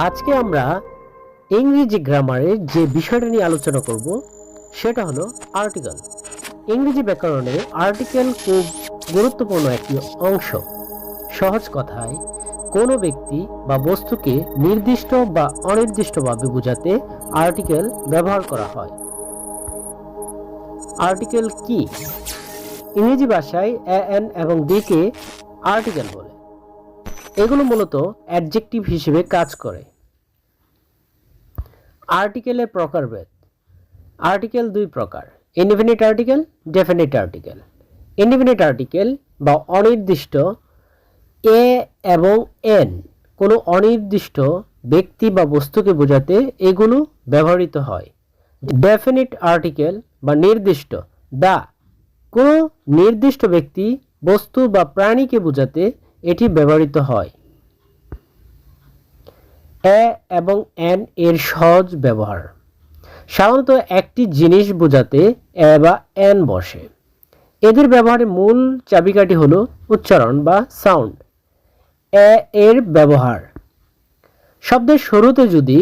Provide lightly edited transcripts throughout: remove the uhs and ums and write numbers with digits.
আজকে আমরা ইংরেজি গ্রামারের যে বিষয়টা নিয়ে আলোচনা করব সেটা হলো আর্টিকেল। ইংরেজি ব্যাকরণে আর্টিকেল খুব গুরুত্বপূর্ণ একটি অংশ। সহজ কথায় কোনো ব্যক্তি বা বস্তুকে নির্দিষ্ট বা অনির্দিষ্টভাবে বোঝাতে আর্টিকেল ব্যবহার করা হয়। আর্টিকেল কি? ইংরেজি ভাষায় এন এবং কে আর্টিকেল বলে। এগুলো মূলত অ্যাডজেক্টিভ হিসেবে কাজ করে। আর্টিকেলের প্রকারভেদ। আর্টিকেল দুই প্রকার: indefinite article, definite article. Indefinite article বা অনির্দিষ্ট এ এবং এন কোনো অনির্দিষ্ট ব্যক্তি বা বস্তুকে বোঝাতে এগুলো ব্যবহৃত হয়। ডেফিনিট আর্টিকেল বা নির্দিষ্ট দা কোনো নির্দিষ্ট ব্যক্তি, বস্তু বা প্রাণীকে বোঝাতে এটি ব্যবহৃত হয়। এ এবং এন এর সহজ ব্যবহার। সাধারণত একটি জিনিস বোঝাতে এ বা এন বসে। এদের ব্যবহারের মূল চাবিকাঠি হলো উচ্চারণ বা সাউন্ড। এ এর ব্যবহার: শব্দের শুরুতে যদি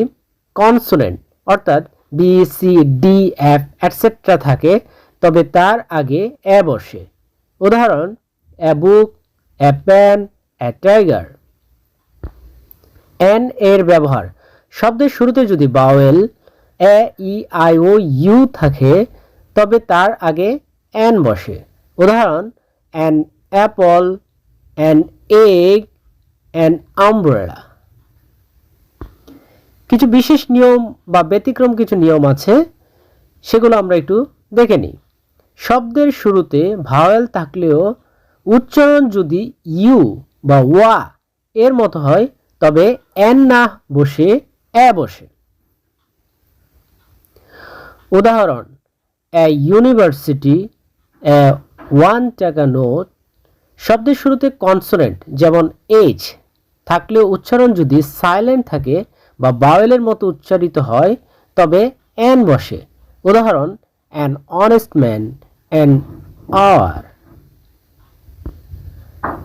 কনসোনেন্ট অর্থাৎ B, C, D, F etcetera থাকে তবে তার আগে এ বসে। উদাহরণ: A book, A pen, A tiger. An এর ব্যবহার: শব্দের শুরুতে যদি vowel A, E, I, O, U থাকে তবে তার আগে এন বসে। উদাহরণ: an apple, an egg, an umbrella. কিছু বিশেষ নিয়ম বা ব্যতিক্রম কিছু নিয়ম আছে, সেগুলো আমরা একটু দেখে নিই। শব্দের শুরুতে ভাওয়েল থাকলেও উচ্চারণ যদি ইউ বা ওয়া এর মতো হয় তবে এন না বসে এ বসে। উদাহরণ: এ ইউনিভার্সিটি, এ 1 টাকা নোট। শব্দের শুরুতে কনসোনেন্ট যেমন এইচ থাকলেও উচ্চারণ যদি সাইলেন্ট থাকে বা ভাওয়েলের মতো উচ্চারিত হয় তবে এন বসে। উদাহরণ: an honest man, an hour.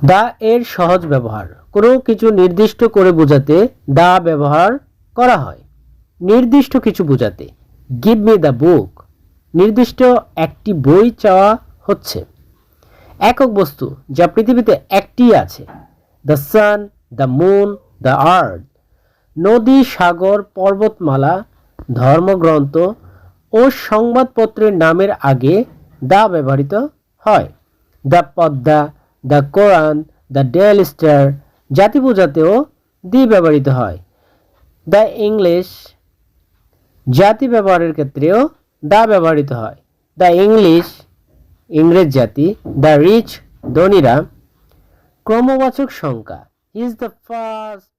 The এর সহজ ব্যবহার: কোনো কিছু নির্দিষ্ট করে বোঝাতে দা ব্যবহার করা হয়। নির্দিষ্ট কিছু বোঝাতে গিভ মি দ্য বুক, নির্দিষ্ট একটি বই চাওয়া হচ্ছে। একক বস্তু যা পৃথিবীতে একটি আছে: the sun, the moon, the earth. নদী, সাগর, পর্বতমালা, ধর্মগ্রন্থ ও সংবাদপত্রের নামের আগে দা ব্যবহৃত হয়। The Padma, the Quran, the daily star. জাতি বোঝাতেও দি ব্যবহৃত হয়। দ্য ইংলিশ, জাতি ব্যবহারের ক্ষেত্রেও দা ব্যবহৃত হয়। দ্য ইংলিশ, ইংরেজ জাতি। দ্য রিচ, ধনীরা। ক্রমবাচক সংখ্যা, হি ইজ দ্য ফার্স্ট